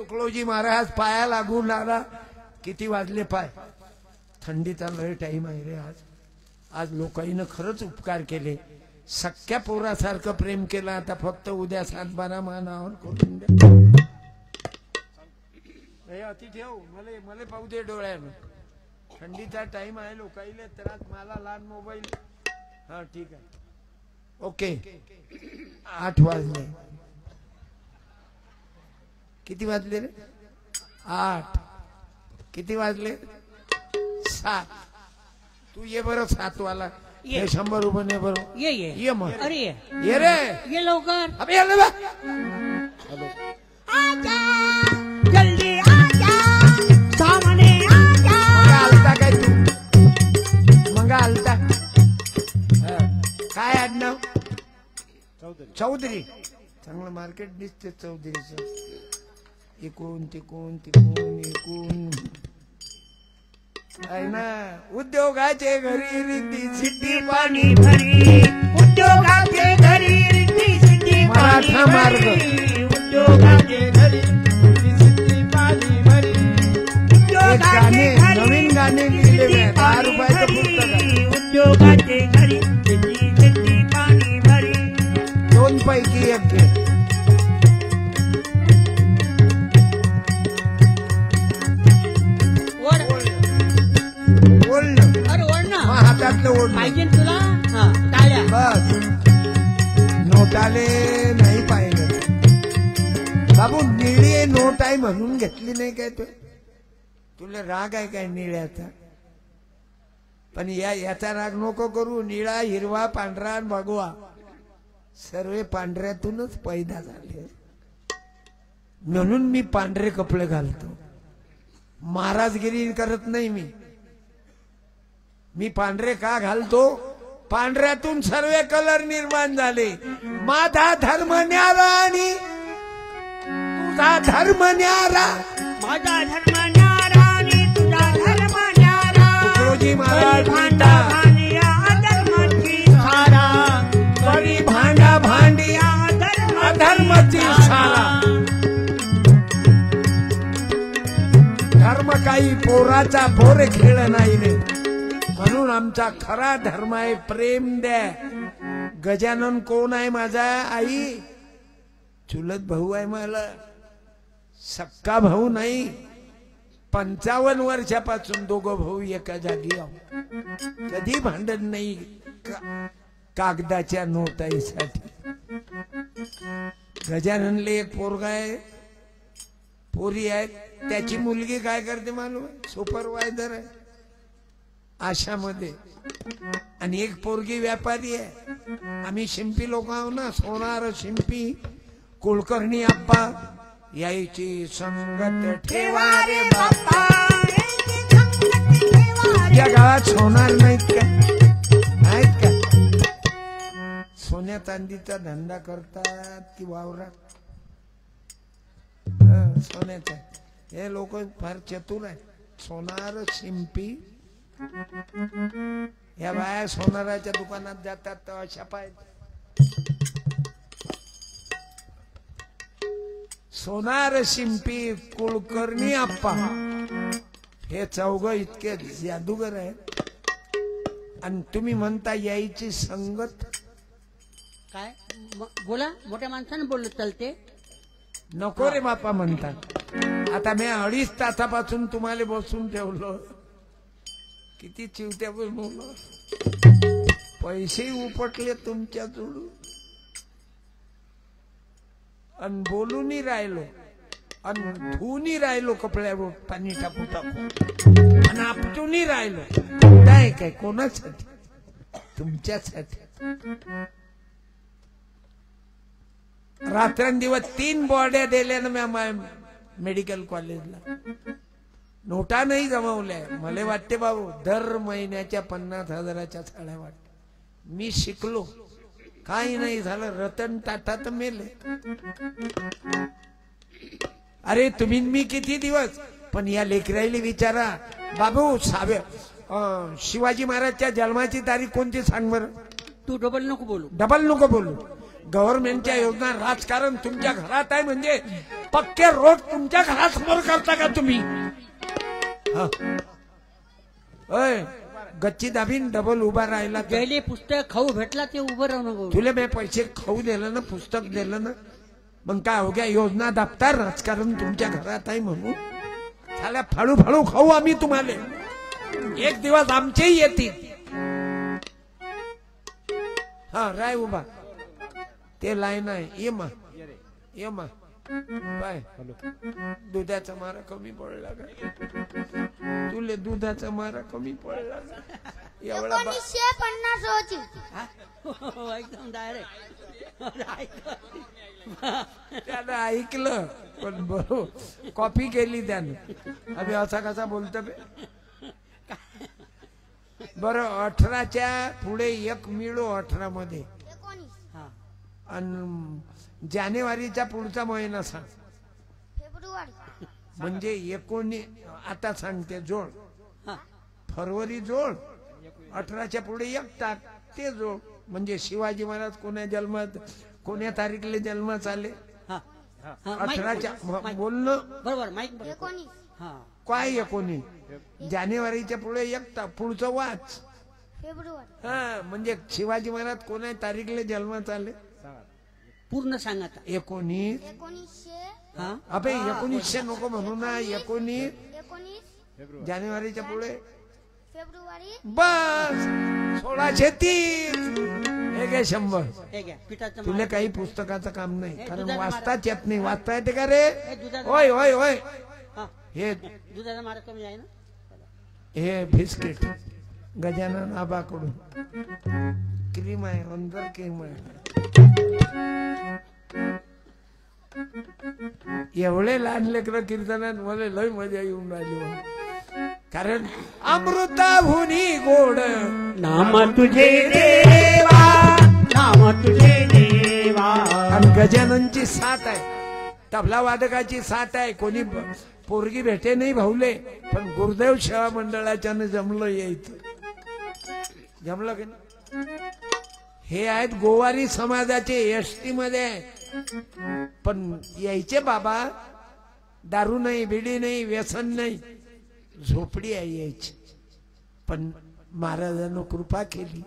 तुकडोजी महाराज पाया लागून आला. किती वाजले पाय? थंडीचा लय टाइम आहे रे आज. आज लोकांनी खरंच उपकार केले. सख्या पोरासारखं प्रेम केलं. आता फक्त उद्या 7-12 मानावर करून द्या. अति ठेव मला पाहू दे डोळ्यानं. थंडीचा टाइम आहे. लोकांना त्रास. मला लहान मोबाईल. हा ठीक आहे. ओके 8 वाजले. किती वाजले रे? 8. किती वाजले? 7. तू ये बरं 7 वाला. ये 100 रुपये ने बरोबर. ये मग. अरे ये रे. ये लवकर. अबे आले बा. हॅलो. आजा जल्दी आजा सामने आजा. मंगा आलता काय तू? मंगा आलता. काय आडनाव? चौधरी. चांगलं मार्केट दिसते चौधरीचं. इकून तिकून तिकून इकून आहे ना. उद्योगाचे घरी रिद्धी सिद्धी पाणी भरी. उद्योगाचे घरी रिद्धी सिद्धी मराठा मार्ग. उद्योगाचे घरी रिद्धी सिद्धी पाणी भरी. गाणे नवीन गाणे लिहिलेले आहे. 10 रुपयाचं पुस्तक आहे. उद्योगाचे घरी रिद्धी सिद्धी पाणी भरी. 2 पैकी 1 घे. हातातलं ओढ पाहिजे तुला. टाळ्या बस. नोटाले नाही पाहिजे बाबू. निळी नोट आहे म्हणून घेतली नाही काय? तुला राग आहे काय निळ्याचा? पण याचा राग नको करू. निळा हिरवा पांढरा भगवा सर्व पांढऱ्यातूनच पैदा झाले. म्हणून मी पांढरे कपडे घालतो. महाराजगिरी करत नाही मी पांढरे का घालतो? पांढऱ्यातून सर्व कलर निर्माण झाले. माझा धर्म न्यारा आणि तुझा धर्म न्यारा. माझा धर्म न्यारा आणि तुझा धर्म न्यारा. तुकडोजी महाराज भांडा भांडिया धर्माची सारा. बरी भांडा भांडिया अधर्माची सारा. धर्म काही पोराचा पोरे खेळ नाही रे. म्हणून आमचा खरा धर्म आहे प्रेम द्या. गजानन कोण आहे? माझा आई. चुलत भाऊ आहे मला. सक्का भाऊ नाही. 55 वर्षापासून दोघं भाऊ एका जागी आहोत. कधी भांडण नाही कागदाच्या नोटाईसाठी. गजाननले एक पोरगा आहे. पोरी आहे. त्याची मुलगी काय करते मालूम? सुपरवायझर आहे आशामध्ये. आणि एक पोरगी व्यापारी आहे. आम्ही शिंपी लोक आहो ना. सोनार शिंपी कुलकर्णी आप्पा यायची संगत ठेवा रे बाप्पा. या गावात सोनार नाहीत का? आहेत का? सोन्या चांदीचा धंदा करतात की वावरात? सोन्याचा. हे लोक फार चतुर आहेत. सोनार शिंपी. या बाया सोनाराच्या दुकानात जातात तर अशा पाहिजे. सोनार शिंपी कुलकर्णी आप्पा हे चौघ इतके जादूगर आहेत. आणि तुम्ही म्हणता यायची संगत. काय बोला? मोठ्या माणसानं बोललं चालते? नको रे बापा म्हणतात. आता मी 2.5 तासापासून तुम्हाला बसून ठेवलं. किती चिवत्या बोललो. पैसे उपटले तुमच्या जोडून. आणि बोलूनही राहिलो. आणि धुवूनही राहिलो कपड्यावर पाणी टाकू टाकू. आणि आपटूनही राहिलो. काय काय कोणासाठी? तुमच्यासाठी. रात्रंदिवस 3 बॉड्या दिल्या ना मी मेडिकल कॉलेजला. नोटा नाही जमवल्या. मला वाटते बाबू दर महिन्याच्या 50,000च्या साड्या वाटते. मी शिकलो. काही नाही झालं. रतन टाटा तर मेले. अरे तुम्ही मी किती दिवस. पण या लेकराईला विचारा बाबू. शिवाजी महाराजच्या जन्माची तारीख कोणती सांग बरं? तू डबल नको बोलू. डबल नको बोलू. गव्हर्नमेंटच्या योजना राजकारण तुमच्या घरात आहे म्हणजे पक्के रोड तुमच्या घरासमोर करता का तुम्ही? ओय गच्ची दाबीन डबल उभा राहिला तर. गेले पुस्तक खाऊ भेटला ते उभं राहू नको. तुला मी पैसे खाऊ दिलं ना, पुस्तक दिलं ना, मग काय हो गया? योजना दाबता राजकारण तुमच्या घरात आहे म्हणून त्याला फाळू फाळू खाऊ आम्ही तुम्हाला. एक दिवस आमचेही येतील. हा राय उभा ते लाईन आहे. ये मा ये मा बाय. दुधाचा मारा कमी पडला का तुले? दुधाचा मारा कमी पडला का? एवढा 1950 होती. एकदम डायरेक्ट त्यानं ऐकलं पण बरोबर कॉपी केली त्यानं. अभि असा कसा बोलतो बे? बरं 18च्या पुढे एक मिळो 18 मध्ये 19 आणि जानेवारीचा पुढचा महिना सांग. फेब्रुवारी म्हणजे 19 आता सांगते जोड. हा. फरवरी जोड 18च्या पुढे एक टाक ते जोड. म्हणजे शिवाजी महाराज कोण्या जन्मात कोण्या तारीखले जन्मात आले? हा. हा, 18च्या माईक. बोलणं बरोबर माईक बरोबर. 19 हा. काय 19 जानेवारीच्या पुढे एक टाक पुढचं वाच. फेब्रुवारी हा म्हणजे शिवाजी महाराज कोण्या तारीखले जन्मात आले? पूर्ण सांग आता. 19 1900 हा. अबे 1900 नको म्हणू ना. 19 19 जानेवारीच्या पुढे फेब्रुवारी बस 1630. हे काय 100. हे घ्या पिठाचं तुला मार. काही पुस्तकाचं काम नाही हे कारण दुधाचं वाचताच येत नाही. वाचता येते का रे? हे दुधाचं होय होय होय. हा. हे दुधाचा मार कमी आहे ना. हे बिस्किट गजानन आबाकडून क्रीम आहे अंदर क्रीम आहे. एवढे लहान लेकर कीर्तनात मला लय मजा येऊन राहिली बा. कारण अमृताहुनी गोड नाम तुझे देवा, नाम तुझे देवा. आणि गजाननची साथ आहे, तबला वादकाची साथ आहे. कोणी पोरगी भेटे नाही भाऊले, पण गुरुदेव सेवा मंडळाच्यानं जमलं यायचं. जमलं की नाही? हे आहेत गोवारी समाजाचे एसटी मध्ये आहे. पण यायचे बाबा दारू नाही, बिडी नाही, व्यसन नाही, झोपडी आहे यायची. पण महाराजांनी कृपा केली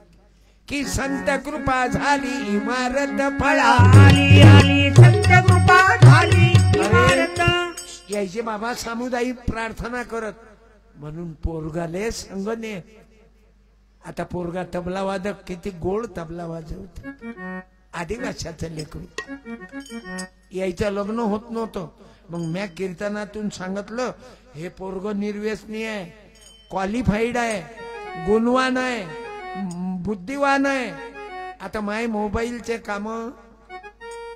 की संत कृपा झाली इमारत फळा. आली आली संत कृपा झाली इमारत. यायचे बाबा सामुदायिक प्रार्थना करत म्हणून पोरगाले संगने. आता पोरगा तबला वादक किती गोड तबला वाजवत. आदिवाशाचं लेकरू यायचं लग्न होत नव्हतं. मग म्या कीर्तनातून सांगितलं हे पोरग निर्व्यसनी आहे, क्वालिफाईड आहे, गुणवान आहे, बुद्धिवान आहे. आता माय मोबाईलचे काम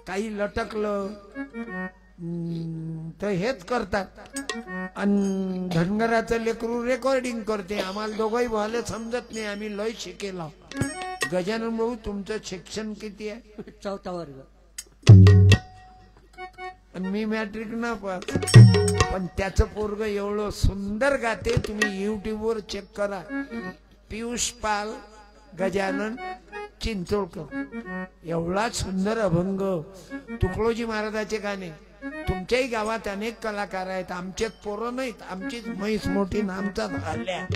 काही लटकलं तर हेच करतात. आणि धनगराचं लेकरू रेकॉर्डिंग करते. आम्हाला दोघंही भावाला समजत नाही, आम्ही लय शिकेला. गजानन भाऊ तुमचं शिक्षण किती आहे? 4था वर्ग. आणि मी मॅट्रिक ना पास. पण त्याचं पोरग एवढं सुंदर गाते, तुम्ही युट्यूबवर चेक करा. पियुष पाल गजानन चिंचोळकर एवढा सुंदर अभंग. तुकडोजी महाराजाचे गाणे. तुमच्याही गावात अनेक कलाकार आहेत, आमचेच पोरं नाहीत. आमचीच म्हैस मोठी नामचा झाल्या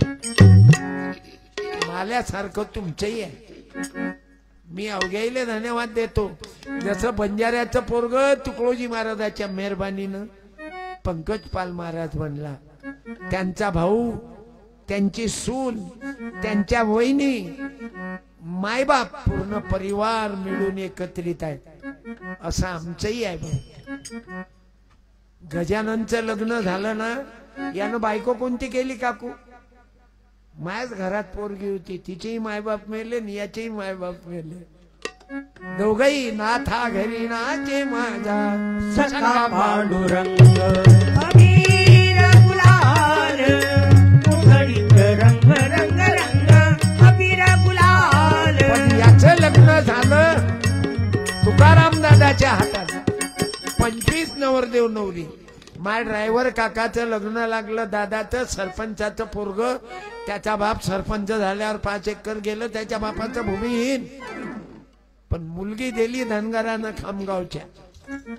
माल्यासारखं तुमचंही आहे. मी अवघ्याईले धन्यवाद देतो. जसं बंजाऱ्याचं पोरग तुकडोजी महाराजाच्या मेहरबानीनं पंकज पाल महाराज बनला. त्यांचा भाऊ, त्यांची सून, त्यांच्या वहिनी, मायबाप पूर्ण परिवार मिळून एकत्रित आहेत. असं आमचंही आहे भाऊ. गजाननचं लग्न झालं ना, यानं बायको कोणती केली काकू? माझ्याच घरात पोरगी होती, तिचेही मायबाप मेले आणि याचेही मायबाप मेले. दोघही नाथा घरी नाचे माझा सखा पांडुरंग अबीर गुलाल उधळीत रंग रंग रंग अबीर गुलाल. पण याचं लग्न झालं तुकाराम दादाच्या हातात. 25 नवरदेव नवरी. माय ड्रायव्हर काकाचं लग्न लागलं दादाचं. सरपंचाचं पोरग, त्याचा बाप सरपंच झाल्यावर 5 एकर गेलं. त्याच्या बापाचं भूमिहीन. पण मुलगी दिली धनगरानं खामगावच्या.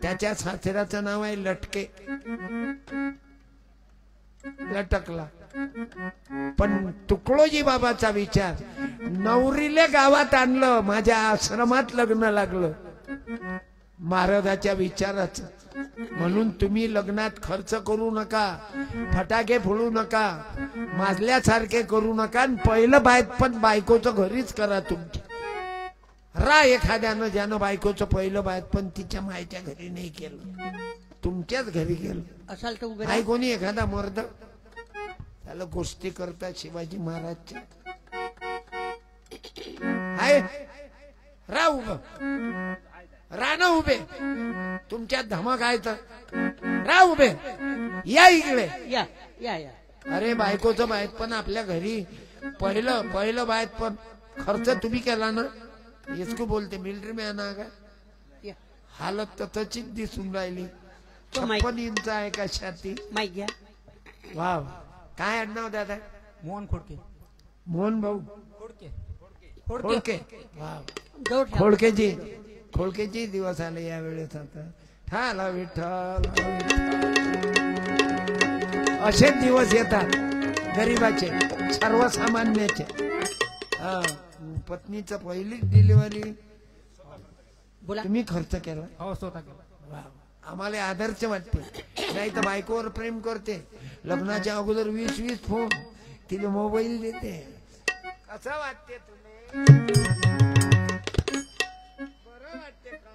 त्याच्या सासऱ्याचं नाव आहे लटके, लटकला. पण तुकडोजी बाबाचा विचार, नवरीले गावात आणलं, माझ्या आश्रमात लग्न लागलं, महाराजाच्या विचाराचं. म्हणून तुम्ही लग्नात खर्च करू नका, फटाके फोडू नका, माजल्यासारखे करू नका. पहिलं बायपण बायकोचं घरीच करा तुमच्या. रा एखाद्यानं ज्यानं बायकोचं पहिलं बायपण तिच्या मायच्या घरी नाही केलं, तुमच्याच घरी केलं असाल तर उभे काय. कोणी एखादा मर्द त्याला गोष्टी करतात शिवाजी महाराजच्या, आहे रा उभं, राणं उभे, तुमच्यात धमक आहे तर रा उभे, या इकडे या या या. अरे बायकोचं बायतपण आपल्या घरी पहिलं बायतपण खर्च तुम्ही केला ना. इसको बोलते मिलिटरी में आना का. या. हालत तर तशीच दिसून राहिली. तो माईक. 56 इंच आहे का छाती. माईक घ्या. वाव, काय आडनाव दादा. मोहन खोडके. मोहन भाऊ खोडके. खोडके. वाव, जवळ ठेवा. खोडकेची दिवस आले या वेळेस. आता ठाला विठ्ठल, असेच दिवस येतात गरीबाचे, सर्वसामान्याचे. पत्नीचं पहिलीच डिलिव्हरी बोला. तुम्ही खर्च केला. हो स्वतः केला. वाव, आम्हाला आदर्श वाटते. नाही तर बायकोवर प्रेम करते, लग्नाच्या अगोदर 20-20 फोन, तिला मोबाईल देते. कसं वाटते तुला. बरं वाटते का.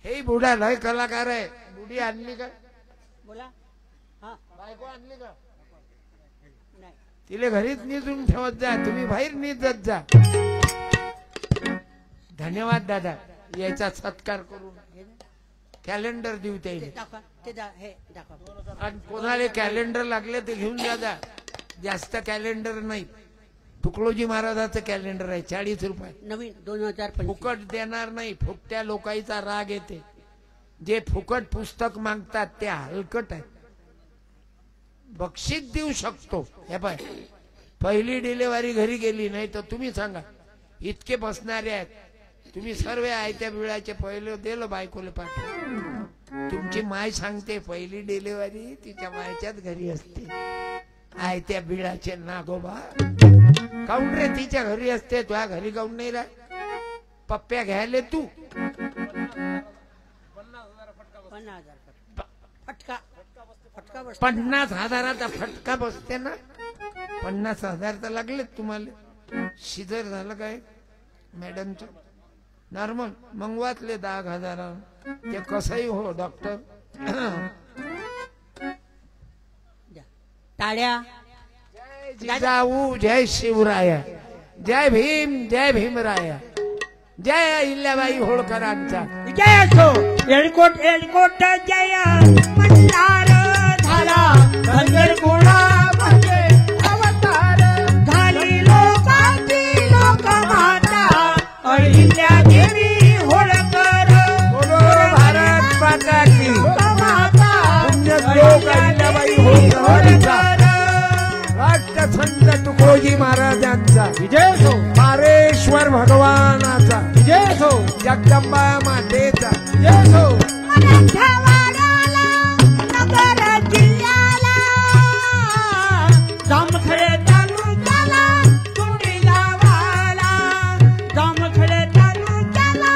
हे बुडा लय कलाकार आहे. बुडी आणली का. बोला. हा. बायको आणली का. नाही. तिले घरीच निजून ठेवत जा, तुम्ही बाहेर निजत जा. धन्यवाद दादा, याचा सत्कार करून कॅलेंडर देऊ ते त्याला. दाखवा. ते हे दाखवा. आणि कोणाला कॅलेंडर लागले ते घेऊन जा. जास्त कॅलेंडर नाही. तुकडोजी महाराजाचं कॅलेंडर आहे, 40 रुपये. नवीन 2025. फुकट देणार नाही. फुकट्या लोकांचा राग येते. जे फुकट पुस्तक मागतात ते हलकट आहे. बक्षीस देऊ शकतो. हे पाय, पहिली डिलिव्हरी घरी गेली नाही तर तुम्ही सांगा, इतके बसणारे आहेत. तुम्ही सर्व आयत्या बिळाचे पहिलं दिलं बायकोले पाठवून. तुमची माय सांगते पहिली डिलिव्हरी तिच्या मायच्याच घरी असते. आयत्या बिळाचे नागोबा काऊन रे तिच्या घरी असते, तुझ्या घरी काऊन नाही राह. पप्प्या घ्यायले तू. 50,000 फटका. फटका बस. 50,000चा फटका बसते ना. 50,000 तर लागलेत तुम्हाला. शिजर झालं काय मॅडमचं नॉर्मल, मग वाचले 10,000. ते कसंही हो डॉक्टर. टाळ्या. जय जिजाऊ, जय शिवराया, जय भीम, जय भीमराया, जय अहिल्याबाई होळकरांचा जय असो. एळकोट एळकोट जय मंदार झाला. पंढरपुरा मध्ये अवतार झाली लोकांची लोकमाता अहिल्या देवी होळकर. बोलो भारत माता की. लोकमाता पुण्यश्लोक अहिल्याबाई होळकरांचा, राष्ट्रसंत तुकडोजी महाराजांचा विजय असो. पारेश्वर भगवानाचा विजय असो. जगदंबा मातेचा विजय असो. मराठवाड्याला नगर जिल्ह्याला जामखेड तालुक्याला चुंडी गावाला. जामखेड तालुक्याला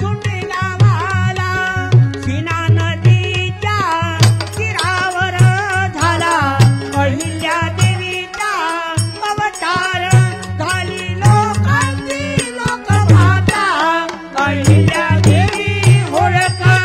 चुंडी गावाला सीना नदीच्या तीरावर झाला अहिल्या देवीचा अवतार. झाली लोकांची लोकमाता अहिल्या देवी होळकर.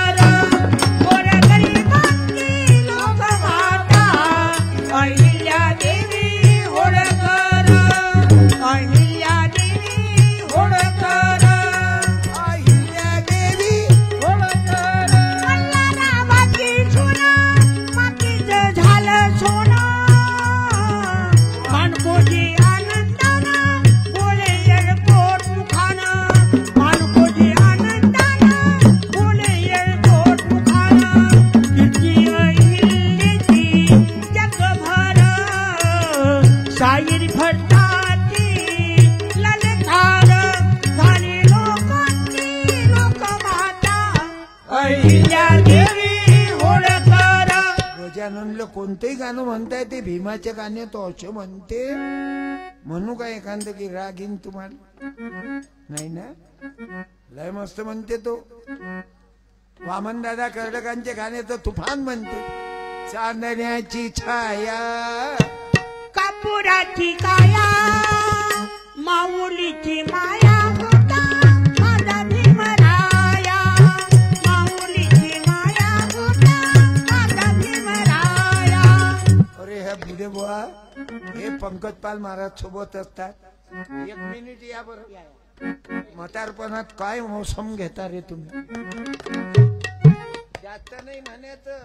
हिल्या देवी होळकर. गजाननला कोणतंही गाणं म्हणताय ते भीमाचे गाणे तो असे म्हणते. म्हणू का एखादं की रागीन तुम्हाला? नाही ना, लय मस्त म्हणते तो. वामन दादा कर्डकांचे गाणे तर तुफान म्हणते. चांदण्याची छाया कापुराची काया माऊलीची माया होता माझा भीमराया. माऊलीची माया होता माझा भीमराया. अरे ह्या बुढे बुवा हे पंकज पाल महाराज सोबत असतात. एक मिनिट या बरं. म्हातारपणात काय मौसम घेता रे तुम्ही? जास्त नाही म्हणायचं,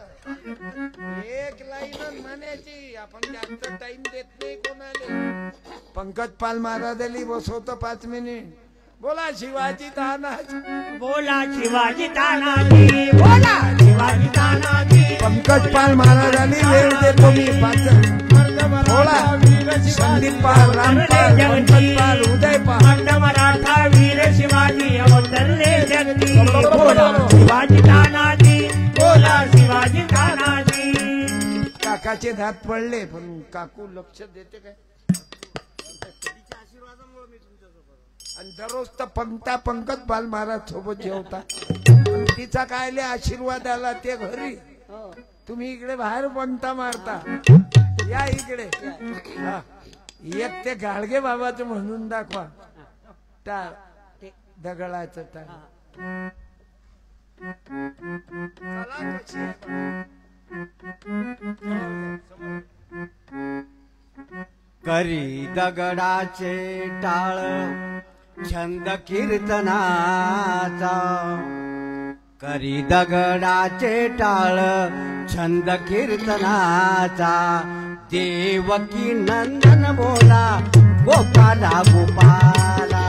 एक लाईन म्हणायची. आपण जास्त टाइम देत नाही कोणाला. पंकज पाल महाराजांनी बसवतो 5 मिनिट. बोला शिवाजी तानाजी, बोला शिवाजी तानाजी, बोला शिवाजी तानाजी. पंकज पाल महाराजांनी वेळ देतो मी 5. बोला संदीप पाल, रामपाल, पंकज पाल, उदय पाल. मराठा वीर शिवाजी अवतरले जगती. बोला शिवाजी तानाजी, बोला शिवाजी तानाजी. काकाचे दात पडले पण काकू लक्ष देते काय? आणि दररोज तर पंकज पाल महाराज सोबत जेवता. तिचा कायले आशीर्वाद आला ते घरी. तुम्ही इकडे बाहेर पंता मारता. या इकडे. हा. एक ते गाडगे बाबाचं म्हणून दाखवा. टाळ दगडाचं टाळ. चला कशी आहे? करी दगडाचे टाळ छंद कीर्तनाचा. करी दगडाचे टाळ छंद कीर्तनाचा. देवकी नंदन बोला गोपाला गोपाला.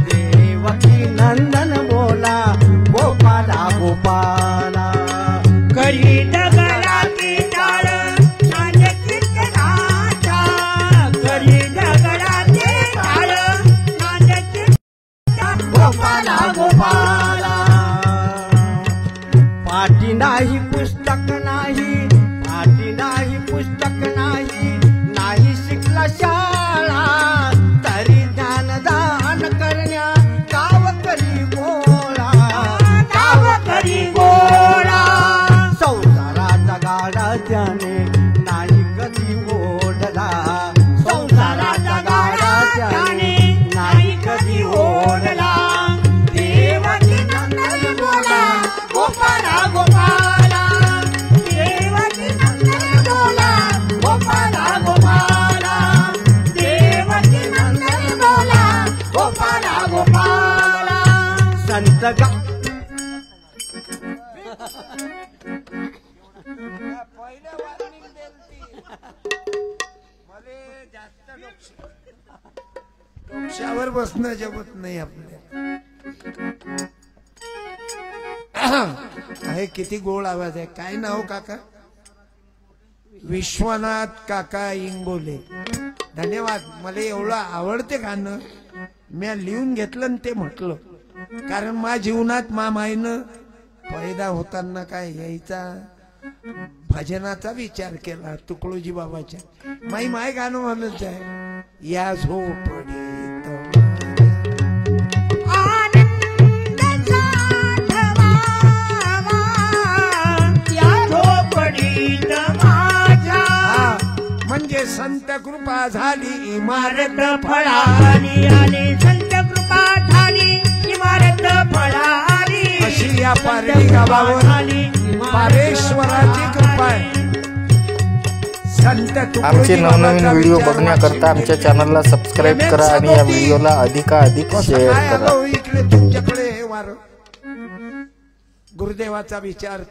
देवकी नंदन बोला गोपाला गोपाला. करी दगडाची टाळ छंद कीर्तनाचा. करी दगडाची टाळ छंद कीर्तनाचा. गोपाला गोपाला. पाठी नाही पुस्तक नाही, पाठी नाही पुस्तक नाही. नाही शिकला शाळा तरी ज्ञानदान करण्या गाव करी गोळा. गाव करी गोळा. संसाराचा गाडा त्याने नाही कधी ओढला. संसाराचा गाडा त्याने नाही कधी ओढला. देवकी नंदन बोला गोपाला गोपाला. देवकी नंदन बोला गोपाला गोपाला. देवकी नंदन बोला गोपाला गोपाला. संत पहिल्या वारणीत देलती. मले जास्त डोक्यावर बसणं जमत नाही आपल्याला. आहे किती गोड आवाज आहे. काय नाव काका? विश्वनाथ काका इंगोले. धन्यवाद. मला एवढं आवडते गाणं. मी लिहून घेतलं आणि ते म्हटलं. कारण माझ्या जीवनात मामाईनं पैदा होताना काय यायचा भजनाचा विचार केला. तुकडोजी बाबाच्या माय गाणं म्हणत आहे. या झोपडीत आनंद साठवावा या झोपडीत माझ्या. म्हणजे संत कृपा झाली इमारत फळाली. आली संत कृपा झाली इमारत फळाली. अशी या पारडी गावावर पारेश्वराची कृपा आहे. संत आमचे नवनवीन व्हिडिओ बघण्याकरता आमच्या चॅनलला सबस्क्राईब करा आणि या व्हिडिओला अधिकाधिक शेअर करा. इकडे तुमच्याकडे हे वार गुरुदेवाचा विचार